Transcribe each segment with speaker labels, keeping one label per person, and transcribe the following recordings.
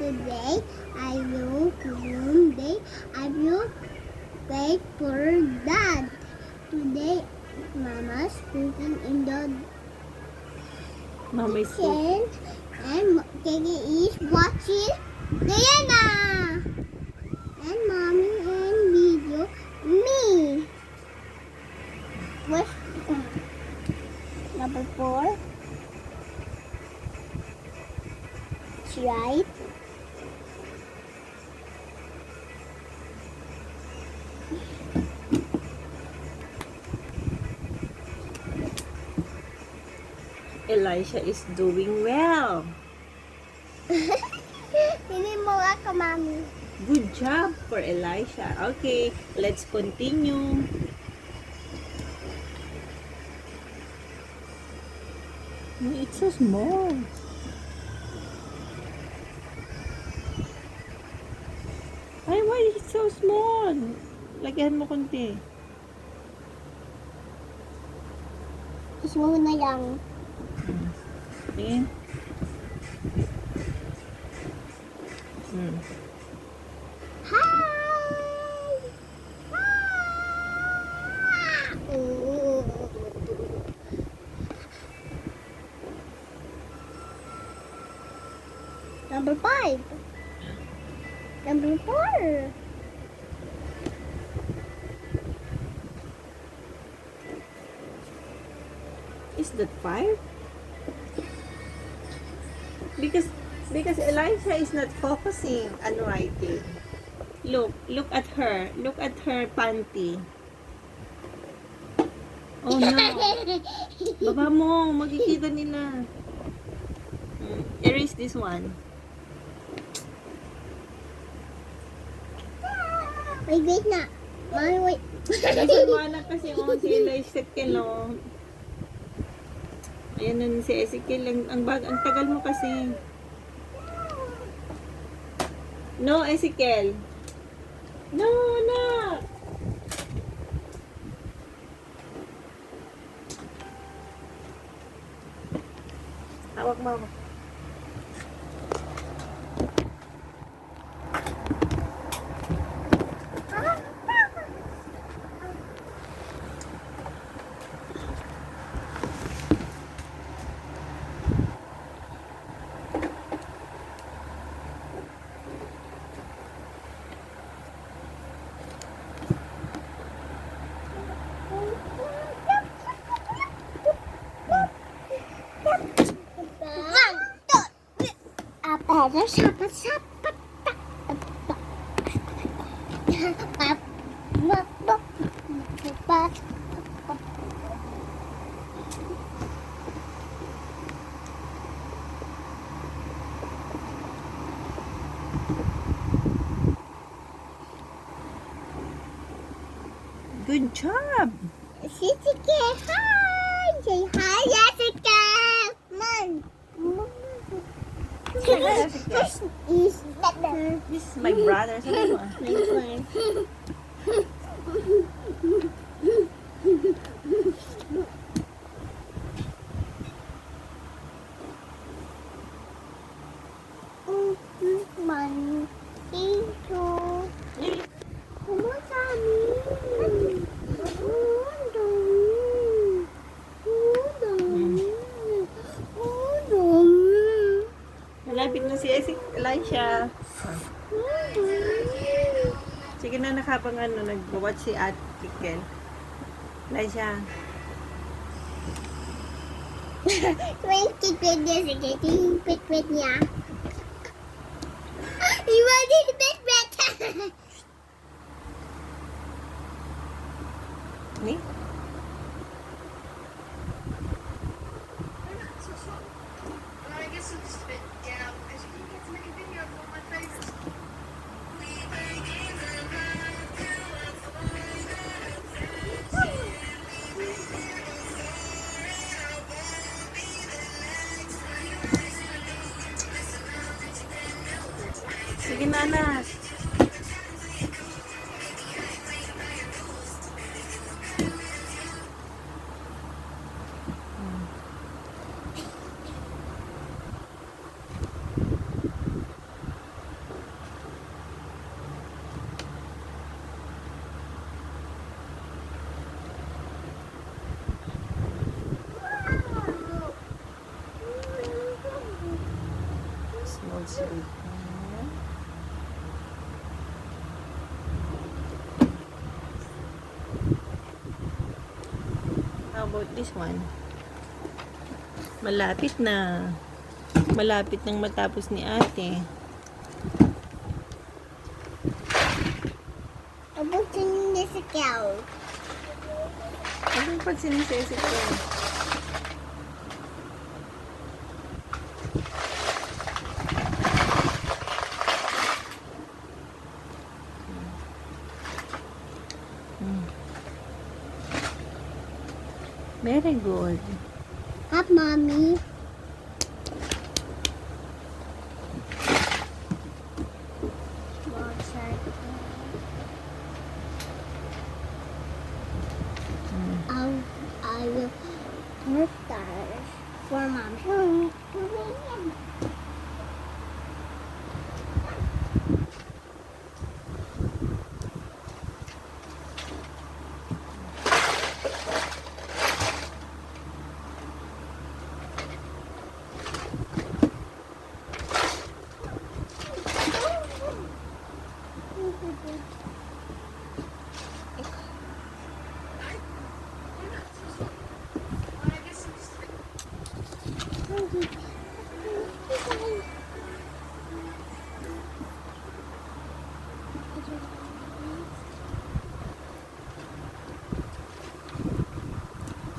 Speaker 1: Today I will one day I will wait for Dad. Today Mama's cooking in the
Speaker 2: Mama is
Speaker 1: kitchen and Kiki is watching Diana. And Mommy and video me. What's number 4? Right.
Speaker 2: Elisha is doing well.
Speaker 1: Hindi mo ako, Mommy.
Speaker 2: Good job for Elisha. Okay, let's continue. It's so small. Ay, why is it so small? Lagyan mo konti.
Speaker 1: Gusto mo na lang.
Speaker 2: Tingin.
Speaker 1: Hi! Ooh. Number 5. Number 4.
Speaker 2: Is that 5? Because Elisha is not focusing on writing. Look at her. Look at her panty. Oh no. Baba mo, makikita nila. Erase this one.
Speaker 1: Wait na. Mommy, wait.
Speaker 2: Nagsalmanak kasi si Elisha Kelo. Ayan na si Ezekiel. Ang tagal mo kasi. No, Ezekiel. No, no. Hawak mo.
Speaker 1: Apa sapat sapat.
Speaker 2: Good job.
Speaker 1: Jessica, hi! Say hi, Jessica! Man. This is better.
Speaker 2: This is my brother. Sabi mo.
Speaker 1: Nice one. Man, ito. Kumusta ni?
Speaker 2: Malapit na si Elisha. Sige na, nakapang nag-watch si Ate Kel. Elisha.
Speaker 1: Kwit niya, sige. Kwit niya. Iwanin bet.
Speaker 2: Ni? Sige na, anak. How about this one? Malapit na. Malapit nang matapos ni ate.
Speaker 1: Abutin niya si Kel.
Speaker 2: Anong pag sinisisi ko? Very good.
Speaker 1: Up, Mommy. I will put that for Mom.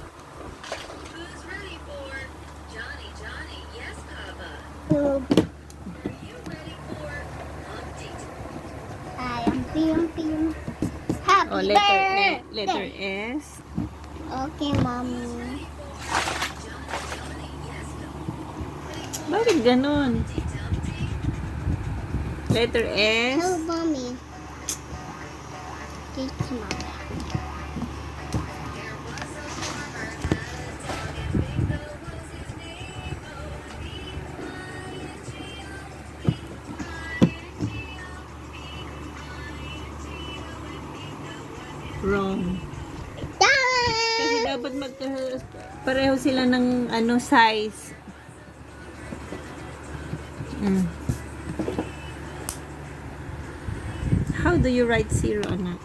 Speaker 3: Who's ready for Johnny, Johnny? Yes, Papa.
Speaker 1: So,
Speaker 3: Are you ready for update?
Speaker 1: I am Pim. Happy
Speaker 2: Oh,
Speaker 1: birthday.
Speaker 2: letter S.
Speaker 1: Okay, Mommy.
Speaker 3: Johnny, Johnny, yes, no.
Speaker 2: Bakit ganun?
Speaker 3: Dumpty, Dumpty.
Speaker 2: Letter S.
Speaker 1: Tell Mommy. Teach Mommy.
Speaker 3: There was a farmer had a dog, and Bingo was his name. Oh,
Speaker 2: Wrong. Kasi
Speaker 1: Done!
Speaker 2: dapat pareho sila ng size. How do you write 0, anak?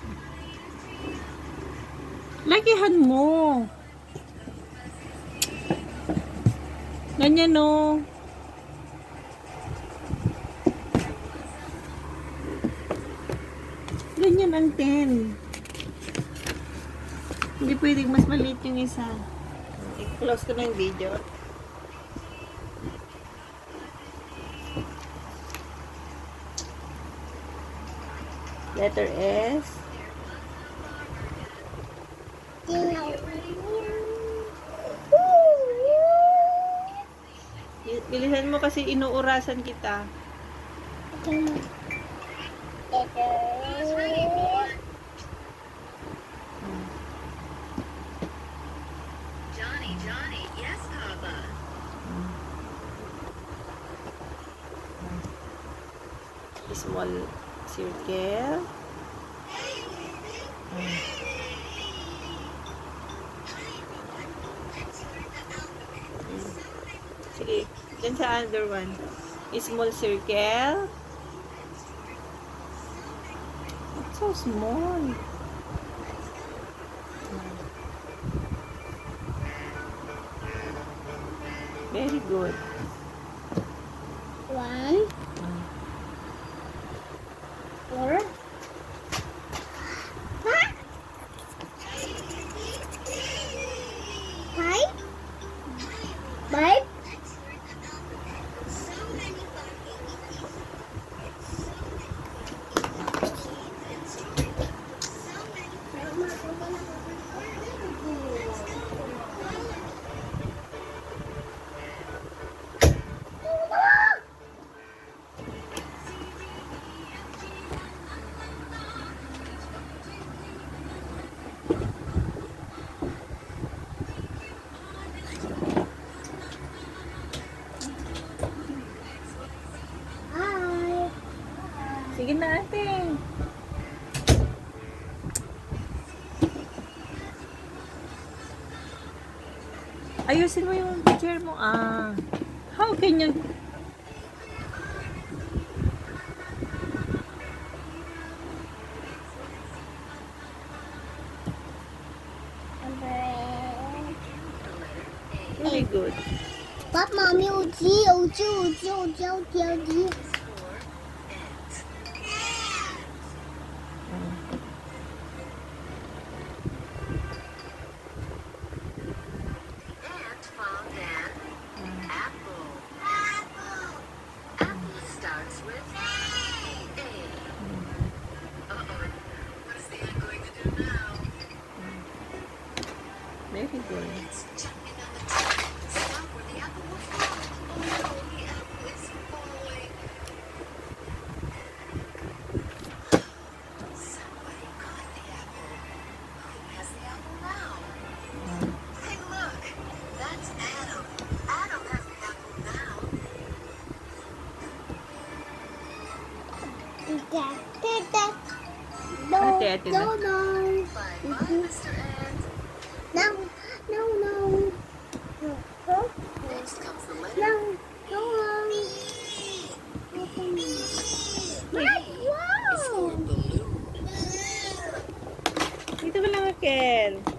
Speaker 2: Lagihan mo. Ganyan, no. Ganyan ang 10. Hindi pwedeng mas maliit yung isa. I-close ko na yung video. Letter S. Bilisan mo kasi inuurasan kita.
Speaker 3: Johnny, Johnny, yes, Papa.
Speaker 2: Small circle. Sige, dyan sa other one. Small circle. It's so small. Very good.
Speaker 1: 1, 4, 5,
Speaker 2: Sige na, ate. Ayusin mo yung chair mo. How can you... good.
Speaker 1: But mommy, uji, uji, uji, uji, uji, uji.
Speaker 3: Ant found an apple. Apple starts with A. Uh-oh. What is the ant going to do now?
Speaker 2: Very good.
Speaker 3: It's jumping on the tree. Stop or the apple will fall. Oh no, the apple is falling. Somebody got the apple. Who has the apple now? Hey, look. That's Adam. Adam has the apple now.
Speaker 1: No,
Speaker 2: Ate, ate
Speaker 1: no,
Speaker 2: na.
Speaker 1: no.
Speaker 3: Bye-bye, Mr. Ant.
Speaker 1: No, no, no.
Speaker 3: Next comes the letter
Speaker 1: No, no,
Speaker 3: B.
Speaker 1: Wow!
Speaker 3: It's for balloon.
Speaker 2: Dito ka lang, Kel.